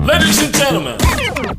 Ladies and gentlemen.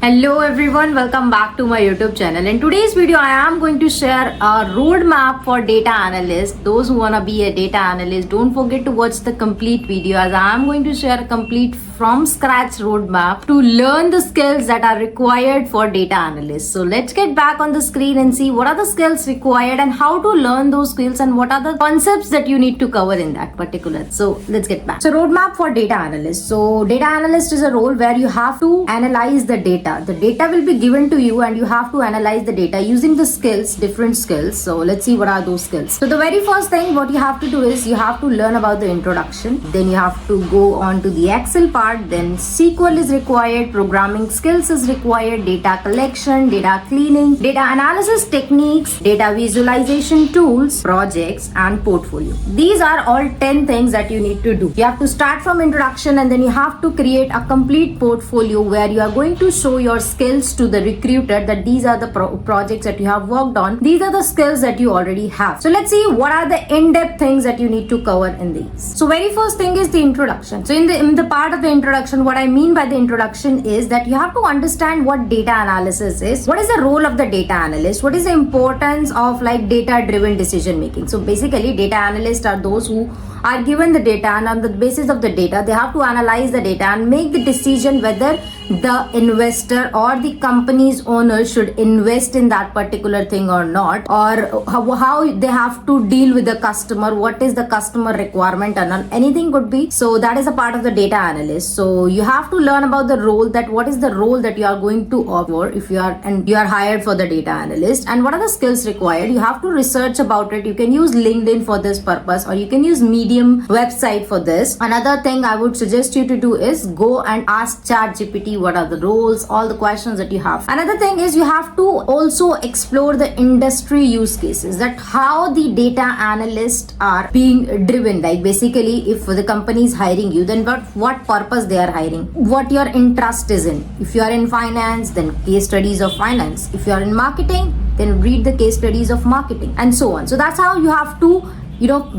Hello everyone, welcome back to my YouTube channel. In today's video, I am going to share a roadmap for data analysts. Those who wanna be a data analyst, don't forget to watch the complete video as I am going to share a complete from scratch roadmap to learn the skills that are required for data analysts. So let's get back on the screen and see what are the skills required and how to learn those skills and what are the concepts that you need to cover in that particular. So let's get back. So roadmap for data analyst. So data analyst is a role where you have to analyze the data. The data will be given to you and you have to analyze the data using the skills, different skills. So let's see what are those skills. So the very first thing what you have to do is you have to learn about the introduction. Then you have to go on to the Excel part. Then SQL is required, programming skills is required, data collection, data cleaning, data analysis techniques, data visualization tools, projects and portfolio. These are all 10 things that you need to do. You have to start from introduction and then you have to create a complete portfolio where you are going to show your skills to the recruiter that these are the projects that you have worked on. These are the skills that you already have. So let's see what are the in-depth things that you need to cover in these. So very first thing is the introduction. So in the part of the introduction, what I mean by the introduction is that you have to understand what data analysis is. What is the role of the data analyst? What is the importance of like data-driven decision making? So basically data analysts are those who are given the data and on the basis of the data, they have to analyze the data and make the decision whether the investor or the company's owner should invest in that particular thing or not, or how they have to deal with the customer, what is the customer requirement and anything could be. So that is a part of the data analyst. So you have to learn about the role, that what is the role that you are going to offer if you are hired for the data analyst, and what are the skills required. You have to research about it. You can use LinkedIn for this purpose or you can use Medium website for this. Another thing I would suggest you to do is go and ask ChatGPT what are the roles, all the questions that you have. Another thing is you have to also explore the industry use cases, that how the data analysts are being driven. Like basically if the company is hiring you, then what purpose they are hiring, what your interest is in. If you are in finance, then case studies of finance. If you are in marketing, then read the case studies of marketing and so on. So that's how you have to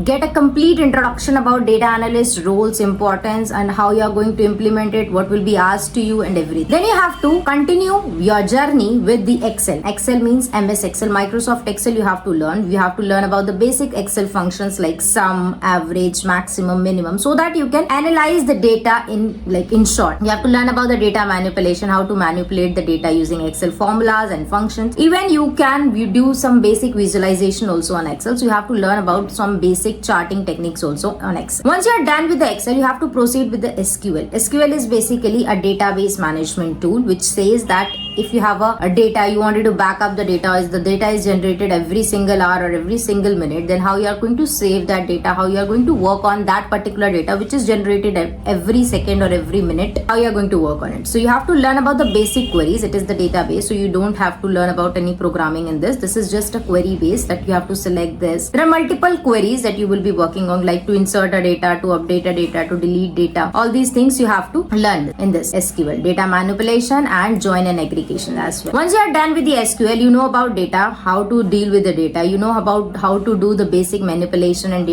get a complete introduction about data analyst roles, importance and how you are going to implement it, what will be asked to you and everything. Then you have to continue your journey with the Excel. Excel means MS Excel, Microsoft Excel you have to learn. You have to learn about the basic Excel functions like sum, average, maximum, minimum, so that you can analyze the data in short. You have to learn about the data manipulation, how to manipulate the data using Excel formulas and functions. Even you do some basic visualization also on Excel. So you have to learn about some basic charting techniques also on Excel. Once you are done with the Excel, you have to proceed with the SQL. SQL is basically a database management tool which says that if you have a data, you wanted to back up the data, as the data is generated every single hour or every single minute, then how you are going to save that data, how you are going to work on that particular data which is generated every second or every minute, how you are going to work on it. So you have to learn about the basic queries. It is the database, so you don't have to learn about any programming in this. This is just a query base that you have to select this. There are multiple queries that you will be working on, like to insert a data, to update a data, to delete data. All these things you have to learn in this SQL, data manipulation and join and aggregation as well. Once you are done with the SQL, you know about data, how to deal with the data, you know about how to do the basic manipulation and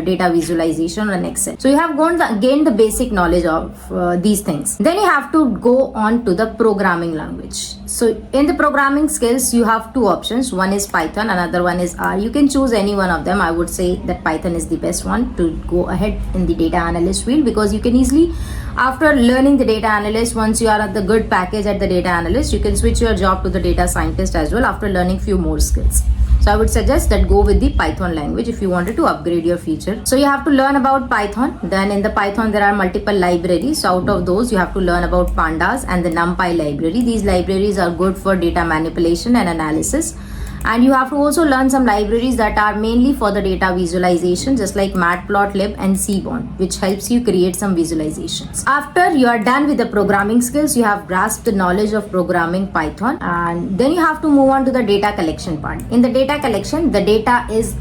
data visualization on Excel. So you have gained the basic knowledge of these things. Then you have to go on to the programming language. So in the programming skills, you have two options. One is Python, another one is R. You can choose any one of them. I would say that Python is the best one to go ahead in the data analyst field, because you can easily, after learning the data analyst, once you are at the good package at the data analyst, you can switch your job to the data scientist as well after learning few more skills. So I would suggest that go with the Python language if you wanted to upgrade your feature. So you have to learn about Python. Then in the Python there are multiple libraries. So out of those you have to learn about Pandas and the NumPy library. These libraries are good for data manipulation and analysis. And you have to also learn some libraries that are mainly for the data visualization, just like Matplotlib and Seaborn, which helps you create some visualizations. After you are done with the programming skills, you have grasped the knowledge of programming Python, and then you have to move on to the data collection part. In the data collection, the data is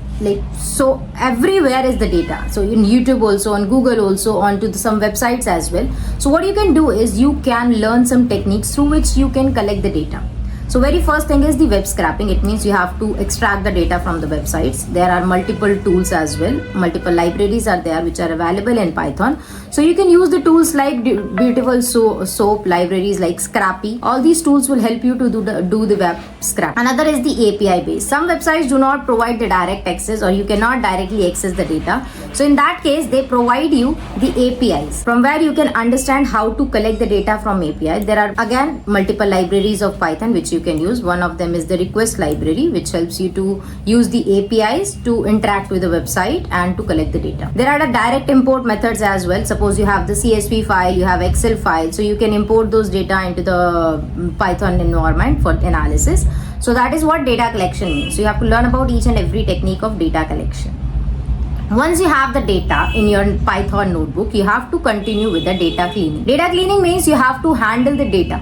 so everywhere is the data. So in YouTube also, on Google also, onto some websites as well. So what you can do is you can learn some techniques through which you can collect the data. So very first thing is the web scraping. It means you have to extract the data from the websites. There are multiple tools as well. Multiple libraries are there which are available in Python. So you can use the tools like beautiful soap libraries like Scrappy. All these tools will help you to do the web scrap. Another is the API base. Some websites do not provide the direct access, or you cannot directly access the data. So in that case, they provide you the APIs from where you can understand how to collect the data from API. There are again multiple libraries of Python which you can use. One of them is the request library, which helps you to use the APIs to interact with the website and to collect the data. There are the direct import methods as well. Suppose you have the CSV file, you have Excel file, so you can import those data into the Python environment for analysis. So that is what data collection means. So you have to learn about each and every technique of data collection. Once you have the data in your Python notebook, you have to continue with the data cleaning. Data cleaning means you have to handle the data.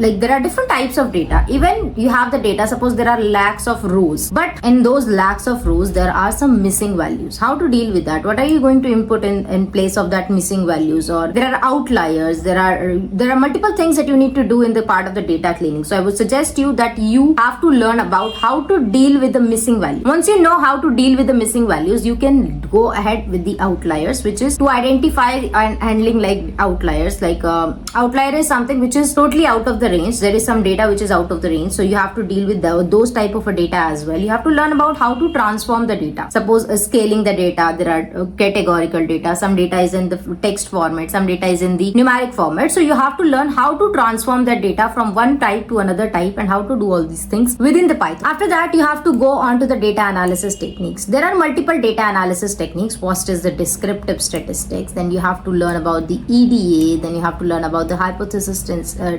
Like there are different types of data. Even you have the data, suppose there are lakhs of rows, but in those lakhs of rows there are some missing values. How to deal with that? What are you going to input in place of that missing values? Or there are outliers, there are multiple things that you need to do in the part of the data cleaning. So I would suggest you that you have to learn about how to deal with the missing value. Once you know how to deal with the missing values, you can go ahead with the outliers, which is to identify and handling like outliers. Like outlier is something which is totally out of the range. There is some data which is out of the range, so you have to deal with those type of a data as well. You have to learn about how to transform the data. Suppose scaling the data, there are categorical data, some data is in the text format, some data is in the numeric format. So you have to learn how to transform that data from one type to another type and how to do all these things within the Python. After that, you have to go on to the data analysis techniques. There are multiple data analysis techniques. First is the descriptive statistics, then you have to learn about the EDA, then you have to learn about the hypothesis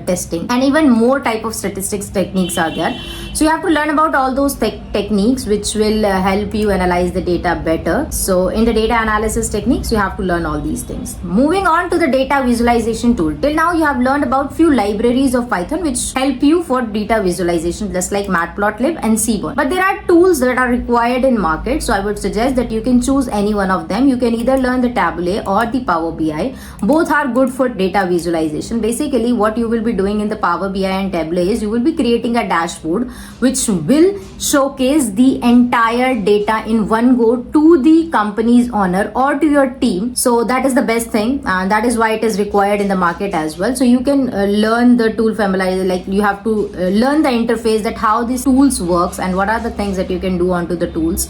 testing, and even more type of statistics techniques are there. So you have to learn about all those techniques which will help you analyze the data better. So in the data analysis techniques, you have to learn all these things. Moving on to the data visualization tool. Till now you have learned about few libraries of Python which help you for data visualization, just like Matplotlib and Seaborn. But there are tools that are required in market, so I would suggest that you can choose any one of them. You can either learn the Tableau or the Power BI. Both are good for data visualization. Basically what you will be doing in the Power BI and Tableau is you will be creating a dashboard which will showcase the entire data in one go to the company's owner or to your team. So that is the best thing, and that is why it is required in the market as well. So you can learn the tool familiarity, like you have to learn the interface, that how these tools works and what are the things that you can do onto the tools.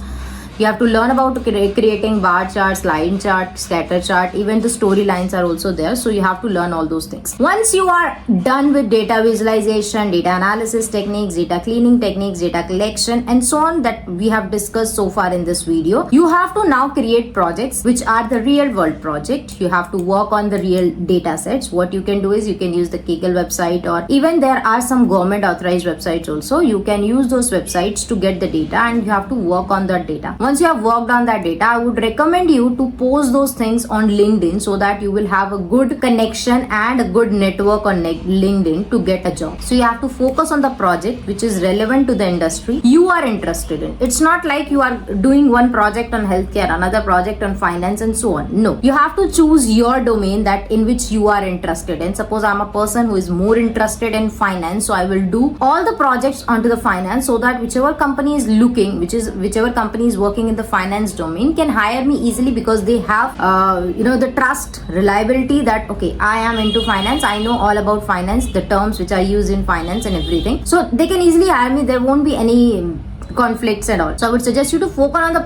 You have to learn about creating bar charts, line chart, scatter chart, even the storylines are also there. So you have to learn all those things. Once you are done with data visualization, data analysis techniques, data cleaning techniques, data collection, and so on that we have discussed so far in this video, you have to now create projects which are the real world project. You have to work on the real data sets. What you can do is you can use the Kaggle website, or even there are some government authorized websites also. You can use those websites to get the data, and you have to work on that data. Once you have worked on that data, I would recommend you to post those things on LinkedIn so that you will have a good connection and a good network on LinkedIn to get a job. So you have to focus on the project which is relevant to the industry you are interested in. It's not like you are doing one project on healthcare, another project on finance, and so on. No, you have to choose your domain that in which you are interested in. Suppose I'm a person who is more interested in finance, so I will do all the projects onto the finance, so that whichever company is looking, whichever company is working in the finance domain can hire me easily, because they have the trust, reliability that okay, I am into finance, I know all about finance, the terms which are used in finance and everything, so they can easily hire me. There won't be any conflicts and all. So I would suggest you to focus on the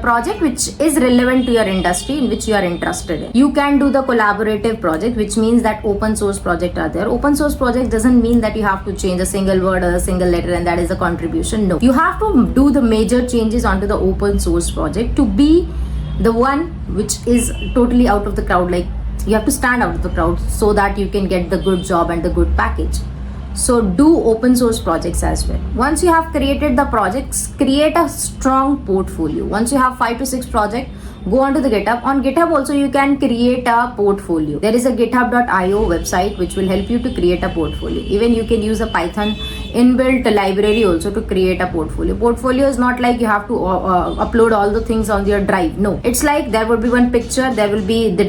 project which is relevant to your industry in which you are interested in. You can do the collaborative project, which means that open source project are there. Open source project doesn't mean that you have to change a single word or a single letter and that is a contribution. No, you have to do the major changes onto the open source project to be the one which is totally out of the crowd. Like you have to stand out of the crowd so that you can get the good job and the good package. So do open source projects as well. Once you have created the projects, create a strong portfolio. Once you have 5 to 6 projects, go on to the GitHub. On GitHub also you can create a portfolio. There is a github.io website which will help you to create a portfolio. Even you can use a Python inbuilt library also to create a portfolio. Portfolio is not like you have to upload all the things on your drive. No, it's like there will be one picture, there will be the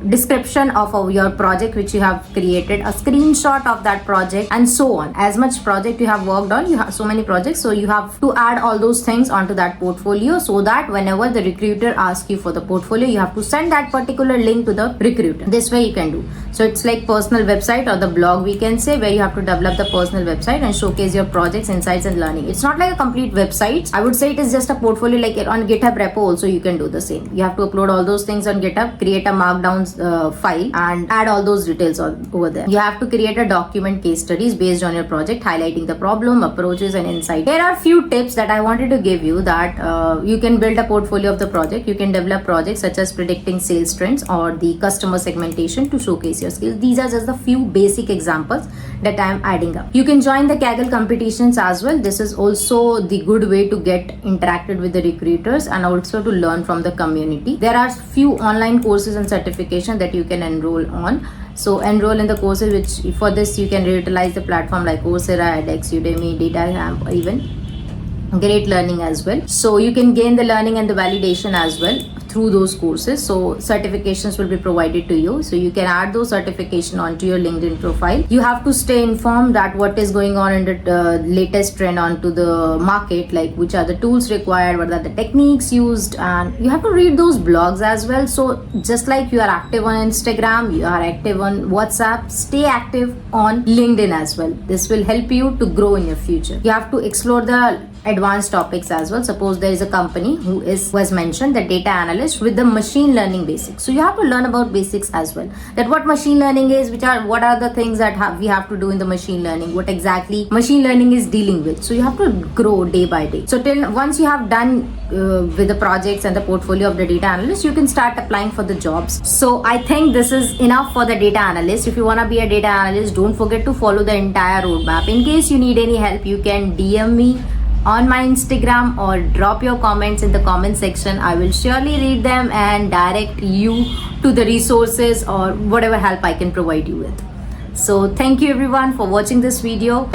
description of your project which you have created, a screenshot of that project, and so on. As much project you have worked on, you have so many projects, so you have to add all those things onto that portfolio, so that whenever the recruiter asks you for the portfolio, you have to send that particular link to the recruiter. This way you can do. So it's like personal website or the blog, we can say, where you have to develop the personal website and showcase your projects, insights, and learning. It's not like a complete website. I would say it is just a portfolio. Like on GitHub repo also you can do the same. You have to upload all those things on GitHub, create a markdown file, and add all those details over there. You have to create a document case studies based on your project, highlighting the problem, approaches, and insight. There are few tips that I wanted to give you, that you can build a portfolio of the project. You can develop projects such as predicting sales trends or the customer segmentation to showcase your skills. These are just the few basic examples that I am adding up. You can join the Kaggle competitions as well. This is also the good way to get interacted with the recruiters and also to learn from the community. There are few online courses and certification that you can enroll on. So enroll in the courses, which for this you can utilize the platform like Coursera, edX, Udemy, DataCamp, or even Great Learning as well. So you can gain the learning and the validation as well through those courses. So certifications will be provided to you, so you can add those certification onto your LinkedIn profile. You have to stay informed that what is going on in the latest trend onto the market, like which are the tools required, what are the techniques used, and you have to read those blogs as well. So just like you are active on Instagram, you are active on WhatsApp, stay active on LinkedIn as well. This will help you to grow in your future. You have to explore the advanced topics as well. Suppose there is a company who was mentioned, the data analyst with the machine learning basics. So you have to learn about basics as well. That what machine learning is, what are the things that we have to do in the machine learning, what exactly machine learning is dealing with. So you have to grow day by day. So once you have done with the projects and the portfolio of the data analyst, you can start applying for the jobs. So I think this is enough for the data analyst. If you want to be a data analyst, don't forget to follow the entire roadmap. In case you need any help, you can DM me on my Instagram or drop your comments in the comment section. I will surely read them and direct you to the resources or whatever help I can provide you with. So thank you everyone for watching this video.